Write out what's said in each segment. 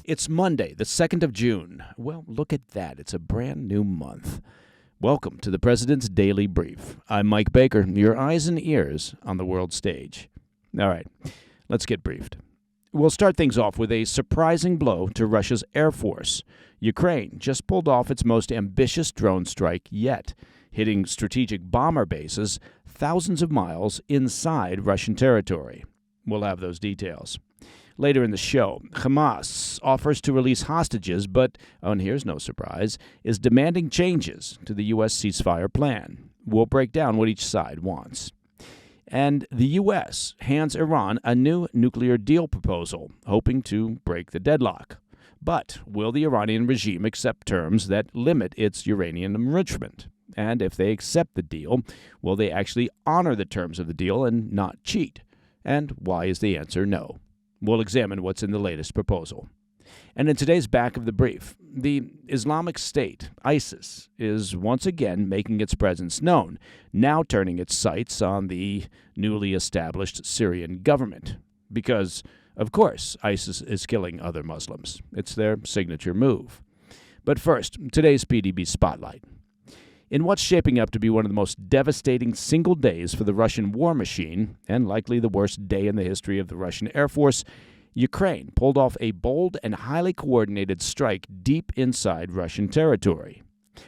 It's Monday, the 2nd of June. Well, look at that. It's a brand new month. Welcome to the President's Daily Brief. I'm Mike Baker, your eyes and ears on the world stage. All right, let's get briefed. We'll start things off with a surprising blow to Russia's Air Force. Ukraine just pulled off its most ambitious drone strike yet, hitting strategic bomber bases thousands of miles inside Russian territory. We'll have those details. Later in the show, Hamas offers to release hostages, but, and here's no surprise, is demanding changes to the U.S. ceasefire plan. We'll break down what each side wants. And the U.S. hands Iran a new nuclear deal proposal, hoping to break the deadlock. But will the Iranian regime accept terms that limit its uranium enrichment? And if they accept the deal, will they actually honor the terms of the deal and not cheat? And why is the answer no? We'll examine what's in the latest proposal. And in today's Back of the Brief, the Islamic State, ISIS, is once again making its presence known, now turning its sights on the newly established Syrian government. Because, of course, ISIS is killing other Muslims. It's their signature move. But first, today's PDB Spotlight. In what's shaping up to be one of the most devastating single days for the Russian war machine, and likely the worst day in the history of the Russian Air Force, Ukraine pulled off a bold and highly coordinated strike deep inside Russian territory.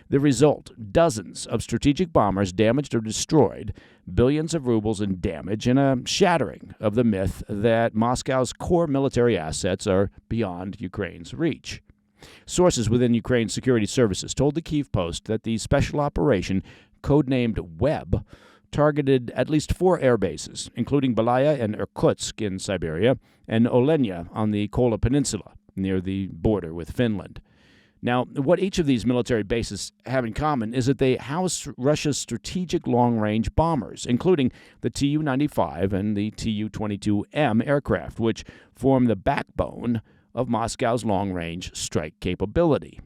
The result, dozens of strategic bombers damaged or destroyed, billions of rubles in damage, and a shattering of the myth that Moscow's core military assets are beyond Ukraine's reach. Sources within Ukraine's security services told the Kyiv Post that the special operation, codenamed Web, targeted at least 4 air bases, including Belaya and Irkutsk in Siberia and Olenya on the Kola Peninsula, near the border with Finland. Now, what each of these military bases have in common is that they house Russia's strategic long-range bombers, including the Tu-95 and the Tu-22M aircraft, which form the backbone of Moscow's long-range strike capability.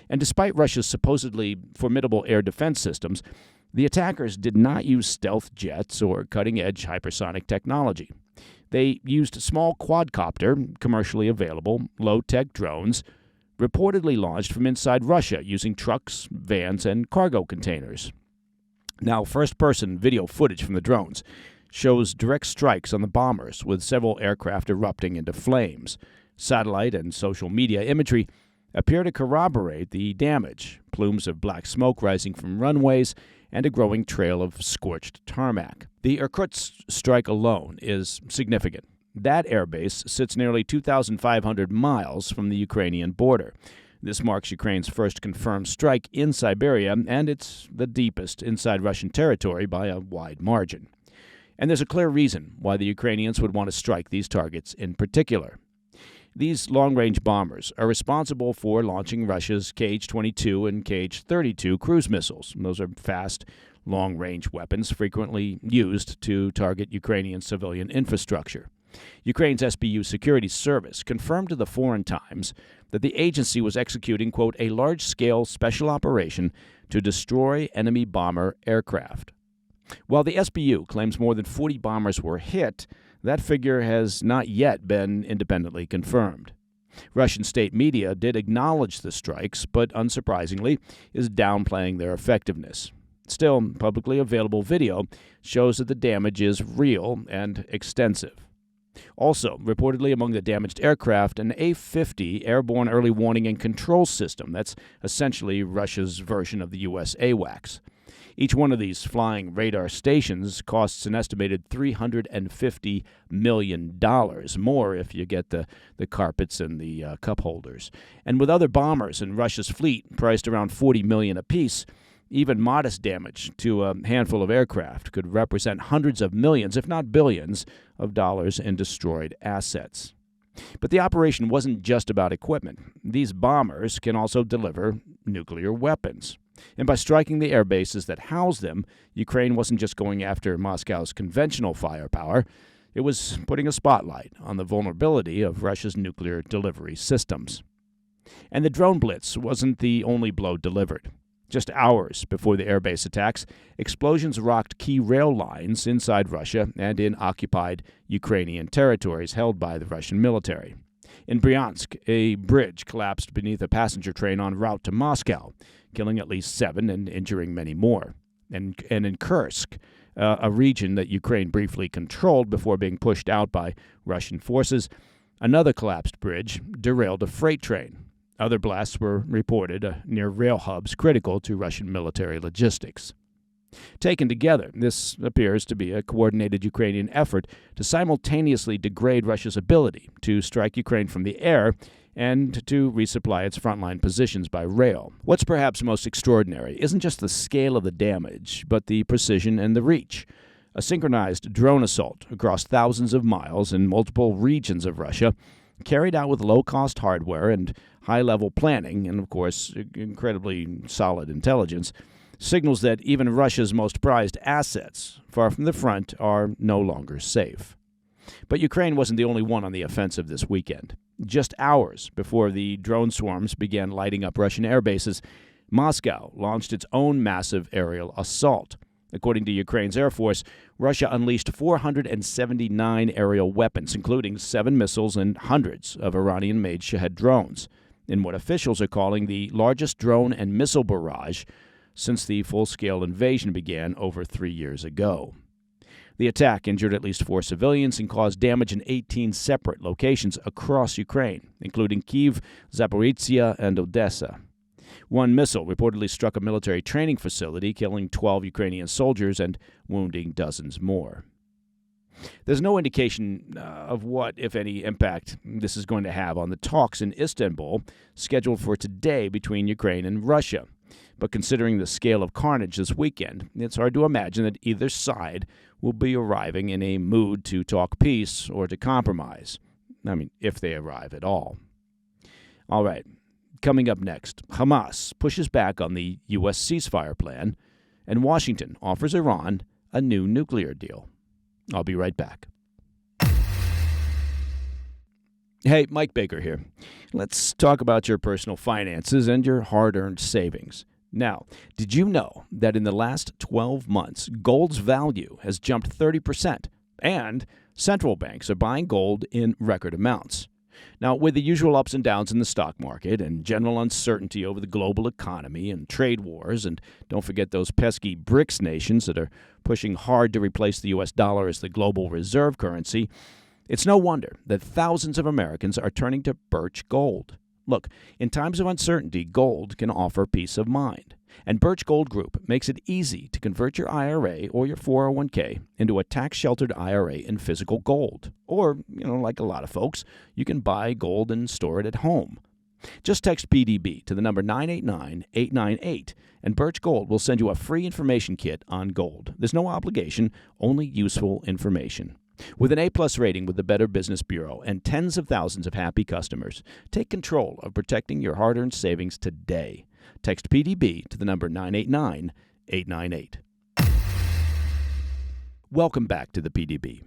And despite Russia's supposedly formidable air defense systems, the attackers did not use stealth jets or cutting-edge hypersonic technology. They used small quadcopter, commercially available, low-tech drones, reportedly launched from inside Russia using trucks, vans, and cargo containers. Now, first-person video footage from the drones shows direct strikes on the bombers, with several aircraft erupting into flames. Satellite and social media imagery appear to corroborate the damage, plumes of black smoke rising from runways, and a growing trail of scorched tarmac. The Irkutsk strike alone is significant. That airbase sits nearly 2,500 miles from the Ukrainian border. This marks Ukraine's first confirmed strike in Siberia, and it's the deepest inside Russian territory by a wide margin. And there's a clear reason why the Ukrainians would want to strike these targets in particular. These long-range bombers are responsible for launching Russia's Kh-22 and Kh-32 cruise missiles. Those are fast, long-range weapons frequently used to target Ukrainian civilian infrastructure. Ukraine's SBU Security Service confirmed to the Foreign Times that the agency was executing, quote, a large-scale special operation to destroy enemy bomber aircraft. While the SBU claims more than 40 bombers were hit, that figure has not yet been independently confirmed. Russian state media did acknowledge the strikes, but unsurprisingly is downplaying their effectiveness. Still, publicly available video shows that the damage is real and extensive. Also, reportedly among the damaged aircraft, an A-50 airborne early warning and control system. That's essentially Russia's version of the U.S. AWACS. Each one of these flying radar stations costs an estimated $350 million, more if you get the carpets and the cup holders. And with other bombers in Russia's fleet priced around $40 million apiece, even modest damage to a handful of aircraft could represent hundreds of millions, if not billions, of dollars in destroyed assets. But the operation wasn't just about equipment. These bombers can also deliver nuclear weapons. And by striking the air bases that house them, Ukraine wasn't just going after Moscow's conventional firepower. It was putting a spotlight on the vulnerability of Russia's nuclear delivery systems. And the drone blitz wasn't the only blow delivered. Just hours before the airbase attacks, explosions rocked key rail lines inside Russia and in occupied Ukrainian territories held by the Russian military. In Bryansk, a bridge collapsed beneath a passenger train en route to Moscow, killing at least 7 and injuring many more. And in Kursk, a region that Ukraine briefly controlled before being pushed out by Russian forces, another collapsed bridge derailed a freight train. Other blasts were reported near rail hubs critical to Russian military logistics. Taken together, this appears to be a coordinated Ukrainian effort to simultaneously degrade Russia's ability to strike Ukraine from the air and to resupply its frontline positions by rail. What's perhaps most extraordinary isn't just the scale of the damage, but the precision and the reach. A synchronized drone assault across thousands of miles in multiple regions of Russia, carried out with low-cost hardware and high-level planning, and of course, incredibly solid intelligence, signals that even Russia's most prized assets, far from the front, are no longer safe. But Ukraine wasn't the only one on the offensive this weekend. Just hours before the drone swarms began lighting up Russian airbases, Moscow launched its own massive aerial assault. According to Ukraine's Air Force, Russia unleashed 479 aerial weapons, including 7 missiles and hundreds of Iranian-made Shahed drones, in what officials are calling the largest drone and missile barrage since the full-scale invasion began over 3 years ago. The attack injured at least 4 civilians and caused damage in 18 separate locations across Ukraine, including Kyiv, Zaporizhzhia, and Odessa. One missile reportedly struck a military training facility, killing 12 Ukrainian soldiers and wounding dozens more. There's no indication of what, if any, impact this is going to have on the talks in Istanbul scheduled for today between Ukraine and Russia. But considering the scale of carnage this weekend, it's hard to imagine that either side will be arriving in a mood to talk peace or to compromise. I mean, if they arrive at all. All right, coming up next, Hamas pushes back on the U.S. ceasefire plan, and Washington offers Iran a new nuclear deal. I'll be right back. Hey, Mike Baker here. Let's talk about your personal finances and your hard-earned savings. Now, did you know that in the last 12 months, gold's value has jumped 30%, and central banks are buying gold in record amounts? Now, with the usual ups and downs in the stock market and general uncertainty over the global economy and trade wars, and don't forget those pesky BRICS nations that are pushing hard to replace the U.S. dollar as the global reserve currency, it's no wonder that thousands of Americans are turning to Birch Gold. Look, in times of uncertainty, gold can offer peace of mind. And Birch Gold Group makes it easy to convert your IRA or your 401k into a tax-sheltered IRA in physical gold. Or, like a lot of folks, you can buy gold and store it at home. Just text PDB to the number 989-898, and Birch Gold will send you a free information kit on gold. There's no obligation, only useful information. With an A-plus rating with the Better Business Bureau and tens of thousands of happy customers, take control of protecting your hard-earned savings today. Text PDB to the number 989-898. Welcome back to the PDB.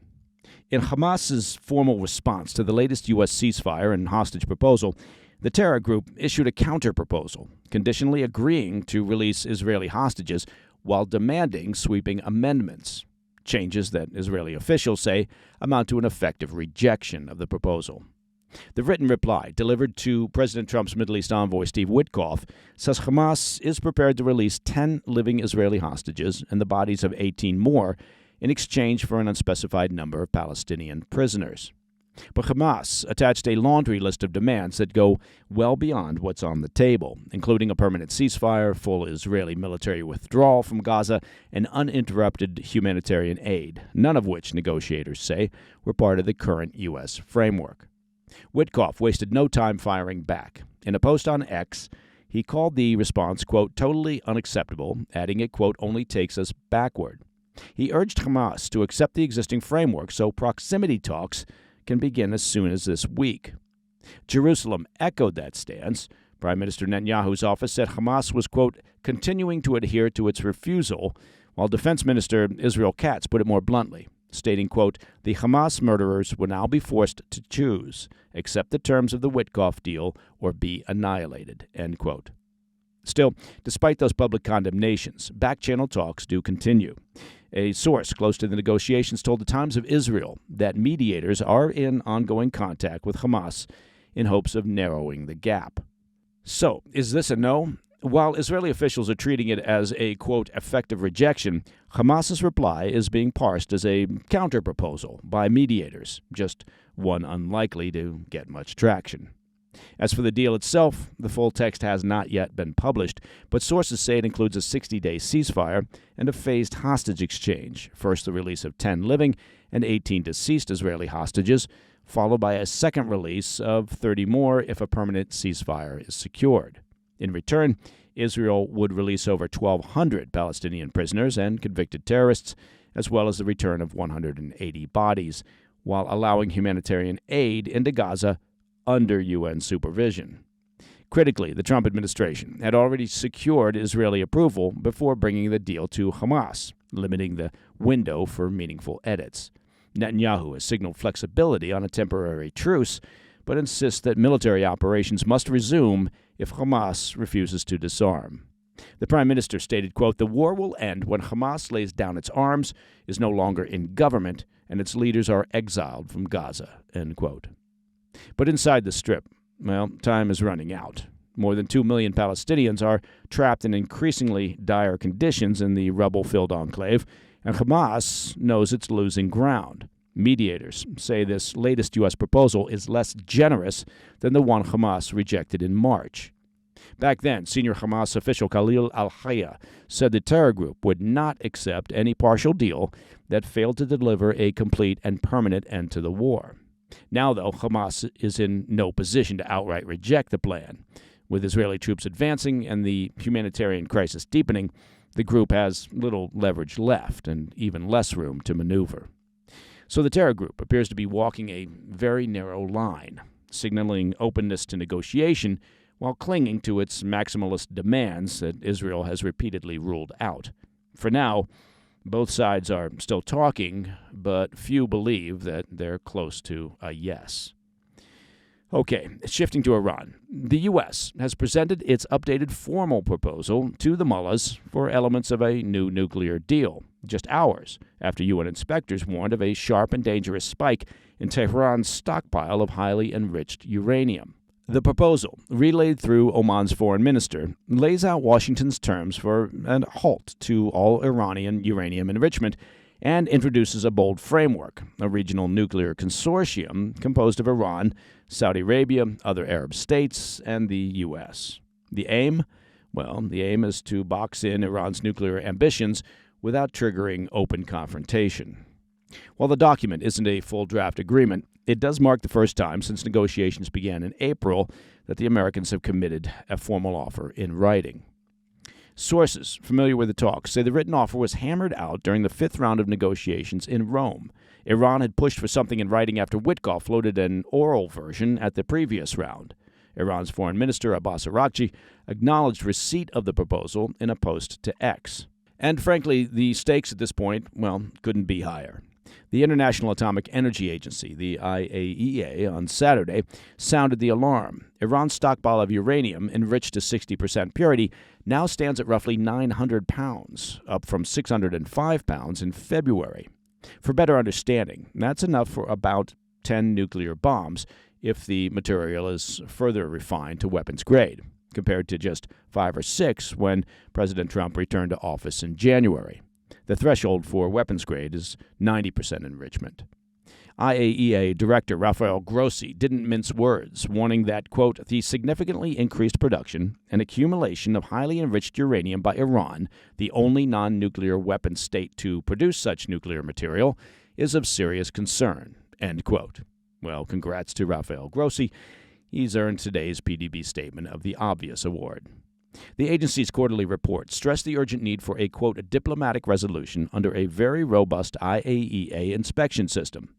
In Hamas's formal response to the latest U.S. ceasefire and hostage proposal, the terror group issued a counter-proposal, conditionally agreeing to release Israeli hostages while demanding sweeping amendments. Changes that Israeli officials say amount to an effective rejection of the proposal. The written reply, delivered to President Trump's Middle East envoy Steve Witkoff, says Hamas is prepared to release 10 living Israeli hostages and the bodies of 18 more in exchange for an unspecified number of Palestinian prisoners. But Hamas attached a laundry list of demands that go well beyond what's on the table, including a permanent ceasefire, full Israeli military withdrawal from Gaza, and uninterrupted humanitarian aid, none of which, negotiators say, were part of the current U.S. framework. Witkoff wasted no time firing back. In a post on X, he called the response, quote, totally unacceptable, adding it, quote, only takes us backward. He urged Hamas to accept the existing framework so proximity talks can begin as soon as this week. Jerusalem echoed that stance. Prime Minister Netanyahu's office said Hamas was, quote, continuing to adhere to its refusal, while Defense Minister Israel Katz put it more bluntly, stating, quote, the Hamas murderers will now be forced to choose, accept the terms of the Witkoff deal, or be annihilated, end quote. Still, despite those public condemnations, back-channel talks do continue. A source close to the negotiations told the Times of Israel that mediators are in ongoing contact with Hamas in hopes of narrowing the gap. So, is this a no? While Israeli officials are treating it as a, quote, effective rejection, Hamas's reply is being parsed as a counterproposal by mediators, just one unlikely to get much traction. As for the deal itself, the full text has not yet been published, but sources say it includes a 60-day ceasefire and a phased hostage exchange, first the release of 10 living and 18 deceased Israeli hostages, followed by a second release of 30 more if a permanent ceasefire is secured. In return, Israel would release over 1,200 Palestinian prisoners and convicted terrorists, as well as the return of 180 bodies, while allowing humanitarian aid into Gaza under UN supervision. Critically, the Trump administration had already secured Israeli approval before bringing the deal to Hamas, limiting the window for meaningful edits. Netanyahu has signaled flexibility on a temporary truce, but insists that military operations must resume if Hamas refuses to disarm. The prime minister stated, quote, "The war will end when Hamas lays down its arms, is no longer in government, and its leaders are exiled from Gaza," end quote. But inside the Strip, well, time is running out. More than 2 million Palestinians are trapped in increasingly dire conditions in the rubble-filled enclave, and Hamas knows it's losing ground. Mediators say this latest U.S. proposal is less generous than the one Hamas rejected in March. Back then, senior Hamas official Khalil al-Hayya said the terror group would not accept any partial deal that failed to deliver a complete and permanent end to the war. Now, though, Hamas is in no position to outright reject the plan. With Israeli troops advancing and the humanitarian crisis deepening, the group has little leverage left and even less room to maneuver. So the terror group appears to be walking a very narrow line, signaling openness to negotiation while clinging to its maximalist demands that Israel has repeatedly ruled out. For now, both sides are still talking, but few believe that they're close to a yes. Okay, shifting to Iran. The U.S. has presented its updated formal proposal to the mullahs for elements of a new nuclear deal, just hours after UN inspectors warned of a sharp and dangerous spike in Tehran's stockpile of highly enriched uranium. The proposal, relayed through Oman's foreign minister, lays out Washington's terms for a halt to all Iranian uranium enrichment and introduces a bold framework, a regional nuclear consortium composed of Iran, Saudi Arabia, other Arab states, and the U.S. The aim? Well, the aim is to box in Iran's nuclear ambitions without triggering open confrontation. While the document isn't a full draft agreement, it does mark the first time since negotiations began in April that the Americans have committed a formal offer in writing. Sources familiar with the talks say the written offer was hammered out during the fifth round of negotiations in Rome. Iran had pushed for something in writing after Witkoff floated an oral version at the previous round. Iran's foreign minister, Abbas Araghchi, acknowledged receipt of the proposal in a post to X. And frankly, the stakes at this point, well, couldn't be higher. The International Atomic Energy Agency, the IAEA, on Saturday sounded the alarm. Iran's stockpile of uranium, enriched to 60% purity, now stands at roughly 900 pounds, up from 605 pounds in February. For better understanding, that's enough for about 10 nuclear bombs if the material is further refined to weapons grade, compared to just 5 or 6 when President Trump returned to office in January. The threshold for weapons grade is 90% enrichment. IAEA Director Rafael Grossi didn't mince words, warning that, quote, the significantly increased production and accumulation of highly enriched uranium by Iran, the only non-nuclear weapon state to produce such nuclear material, is of serious concern, end quote. Well, congrats to Rafael Grossi. He's earned today's PDB Statement of the Obvious award. The agency's quarterly report stressed the urgent need for a, quote, diplomatic resolution under a very robust IAEA inspection system.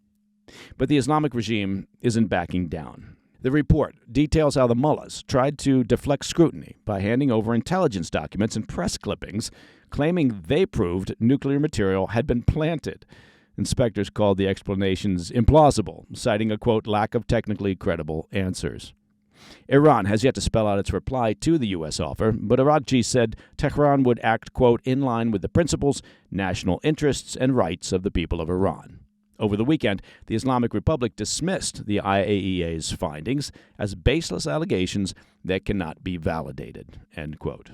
But the Islamic regime isn't backing down. The report details how the mullahs tried to deflect scrutiny by handing over intelligence documents and press clippings, claiming they proved nuclear material had been planted. Inspectors called the explanations implausible, citing a, quote, lack of technically credible answers. Iran has yet to spell out its reply to the U.S. offer, but Araghchi said Tehran would act, quote, in line with the principles, national interests, and rights of the people of Iran. Over the weekend, the Islamic Republic dismissed the IAEA's findings as baseless allegations that cannot be validated, end quote.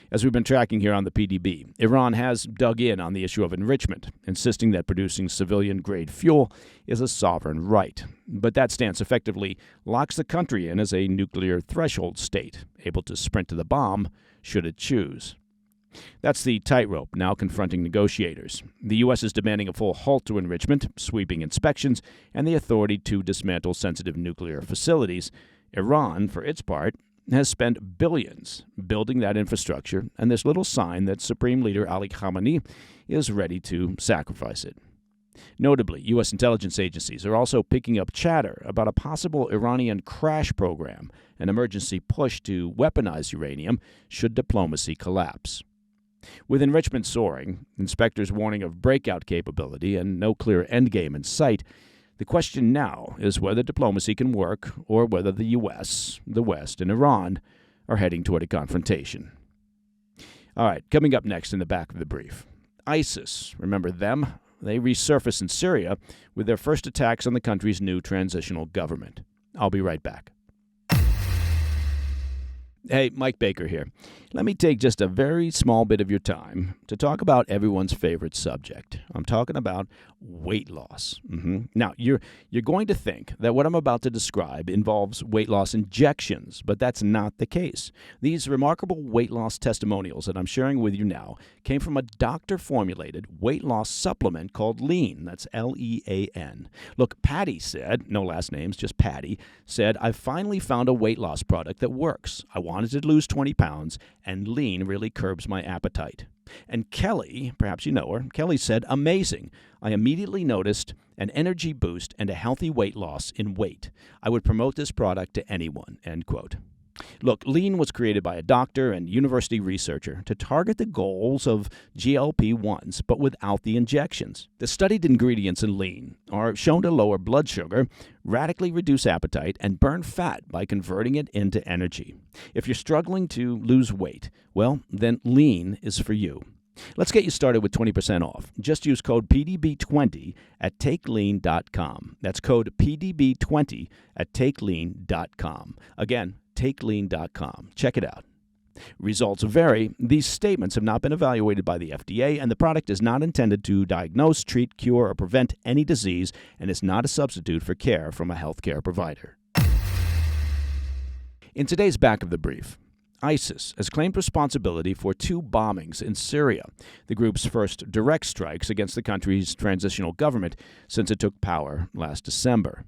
As we've been tracking here on the PDB, Iran has dug in on the issue of enrichment, insisting that producing civilian-grade fuel is a sovereign right. But that stance effectively locks the country in as a nuclear threshold state, able to sprint to the bomb should it choose. That's the tightrope now confronting negotiators. The U.S. is demanding a full halt to enrichment, sweeping inspections, and the authority to dismantle sensitive nuclear facilities. Iran, for its part, has spent billions building that infrastructure, and there's little sign that Supreme Leader Ali Khamenei is ready to sacrifice it. Notably, U.S. intelligence agencies are also picking up chatter about a possible Iranian crash program, an emergency push to weaponize uranium should diplomacy collapse. With enrichment soaring, inspectors warning of breakout capability, and no clear endgame in sight, the question now is whether diplomacy can work or whether the U.S., the West, and Iran are heading toward a confrontation. All right, coming up next in the back of the brief. ISIS, remember them? They resurface in Syria with their first attacks on the country's new transitional government. I'll be right back. Hey, Mike Baker here. Let me take just a very small bit of your time to talk about everyone's favorite subject. I'm talking about weight loss. Now, you're going to think that what I'm about to describe involves weight loss injections, but that's not the case. These remarkable weight loss testimonials that I'm sharing with you now came from a doctor-formulated weight loss supplement called Lean. That's L-E-A-N. Look, Patty said, no last names, just Patty, said, "I've finally found a weight loss product that works. I wanted to lose 20 pounds, and Lean really curbs my appetite." And Kelly, perhaps you know her, Kelly said, "Amazing. I immediately noticed an energy boost and a healthy weight loss in weight. I would promote this product to anyone," end quote. Look, Lean was created by a doctor and university researcher to target the goals of GLP-1s, but without the injections. The studied ingredients in Lean are shown to lower blood sugar, radically reduce appetite, and burn fat by converting it into energy. If you're struggling to lose weight, well, then Lean is for you. Let's get you started with 20% off. Just use code PDB20 at takelean.com. That's code PDB20 at takelean.com. Again, takelean.com. Check it out. Results vary. These statements have not been evaluated by the FDA, and the product is not intended to diagnose, treat, cure, or prevent any disease, and is not a substitute for care from a healthcare provider. In today's back of the brief, ISIS has claimed responsibility for 2 bombings in Syria, the group's first direct strikes against the country's transitional government since it took power last December.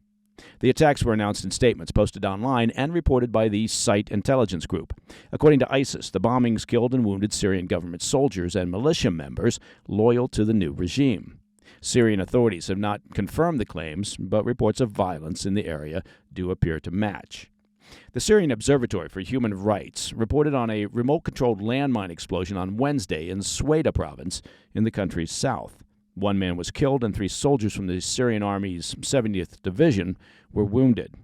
The attacks were announced in statements posted online and reported by the Site Intelligence Group. According to ISIS, the bombings killed and wounded Syrian government soldiers and militia members loyal to the new regime. Syrian authorities have not confirmed the claims, but reports of violence in the area do appear to match. The Syrian Observatory for Human Rights reported on a remote-controlled landmine explosion on Wednesday in Sweda province in the country's south. 1 man was killed and 3 soldiers from the Syrian Army's 70th Division were wounded.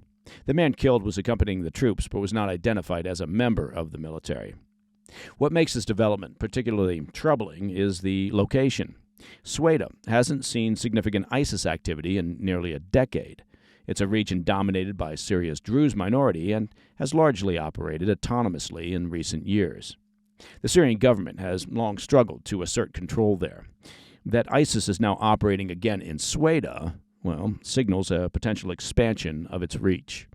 The man killed was accompanying the troops but was not identified as a member of the military. What makes this development particularly troubling is the location. Sweda hasn't seen significant ISIS activity in nearly a decade. It's a region dominated by Syria's Druze minority and has largely operated autonomously in recent years. The Syrian government has long struggled to assert control there. That ISIS is now operating again in Sweda, well, signals a potential expansion of its reach.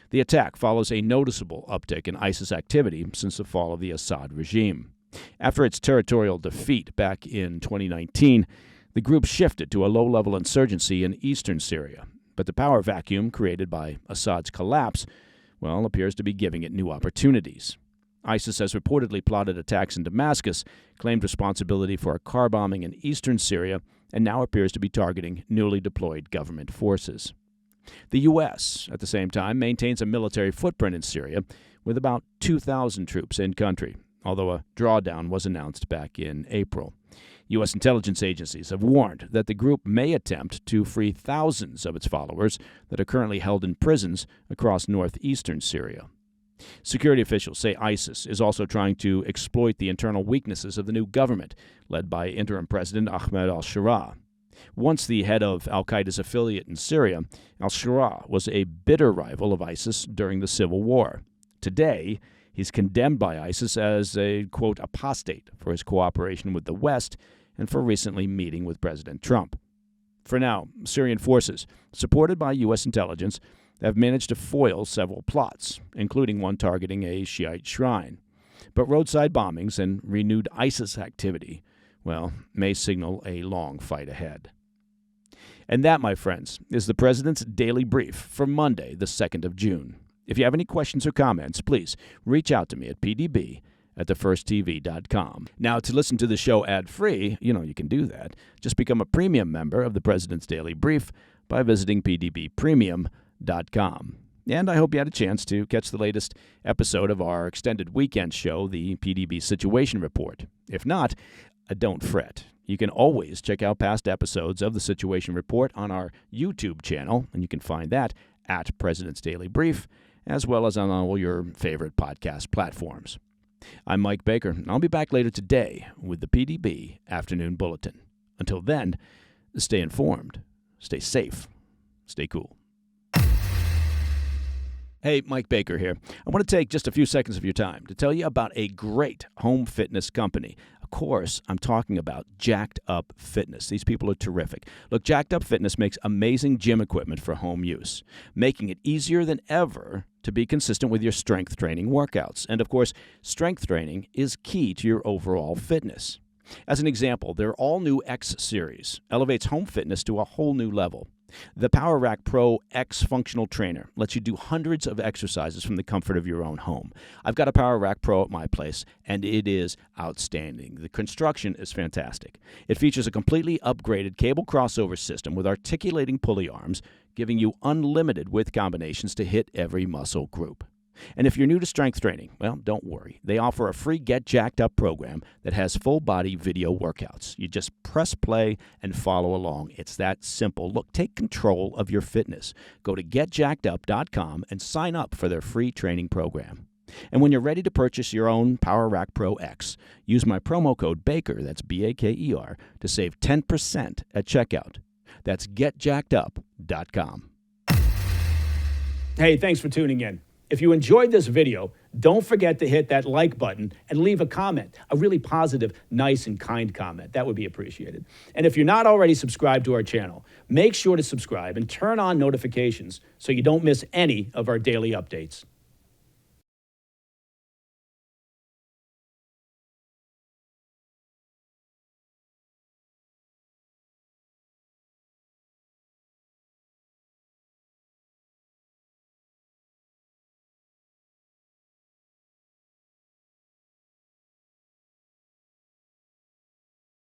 The attack follows a noticeable uptick in ISIS activity since the fall of the Assad regime. After its territorial defeat back in 2019, the group shifted to a low-level insurgency in eastern Syria, but the power vacuum created by Assad's collapse, well, appears to be giving it new opportunities. ISIS has reportedly plotted attacks in Damascus, claimed responsibility for a car bombing in eastern Syria, and now appears to be targeting newly deployed government forces. The U.S., at the same time, maintains a military footprint in Syria with about 2,000 troops in country, although a drawdown was announced back in April. U.S. intelligence agencies have warned that the group may attempt to free thousands of its followers that are currently held in prisons across northeastern Syria. Security officials say ISIS is also trying to exploit the internal weaknesses of the new government, led by interim President Ahmed al-Sharaa. Once the head of al-Qaeda's affiliate in Syria, al-Shura was a bitter rival of ISIS during the civil war. Today, he's condemned by ISIS as a, quote, apostate for his cooperation with the West and for recently meeting with President Trump. For now, Syrian forces, supported by U.S. intelligence, have managed to foil several plots, including one targeting a Shiite shrine. But roadside bombings and renewed ISIS activity, well, may signal a long fight ahead. And that, my friends, is the President's Daily Brief for Monday, the 2nd of June. If you have any questions or comments, please reach out to me at pdb@thefirsttv.com. Now, to listen to the show ad-free, you can do that. Just become a premium member of the President's Daily Brief by visiting pdbpremium.com. And I hope you had a chance to catch the latest episode of our extended weekend show, the PDB Situation Report. If not, don't fret. You can always check out past episodes of the Situation Report on our YouTube channel, and you can find that at President's Daily Brief, as well as on all your favorite podcast platforms. I'm Mike Baker, and I'll be back later today with the PDB Afternoon Bulletin. Until then, stay informed, stay safe, stay cool. Hey, Mike Baker here. I want to take just a few seconds of your time to tell you about a great home fitness company. Of course, I'm talking about Jacked Up Fitness. These people are terrific. Look, Jacked Up Fitness makes amazing gym equipment for home use, making it easier than ever to be consistent with your strength training workouts. And of course, strength training is key to your overall fitness. As an example, their all-new X Series elevates home fitness to a whole new level. The Power Rack Pro X functional trainer lets you do hundreds of exercises from the comfort of your own home. I've got a Power Rack Pro at my place, and it is outstanding. The construction is fantastic. It features a completely upgraded cable crossover system with articulating pulley arms, giving you unlimited width combinations to hit every muscle group. And if you're new to strength training, well, don't worry. They offer a free Get Jacked Up program that has full-body video workouts. You just press play and follow along. It's that simple. Look, take control of your fitness. Go to getjackedup.com and sign up for their free training program. And when you're ready to purchase your own Power Rack Pro X, use my promo code BAKER, that's BAKER, to save 10% at checkout. That's getjackedup.com. Hey, thanks for tuning in. If you enjoyed this video, don't forget to hit that like button and leave a comment, a really positive, nice, and kind comment. That would be appreciated. And if you're not already subscribed to our channel, make sure to subscribe and turn on notifications so you don't miss any of our daily updates.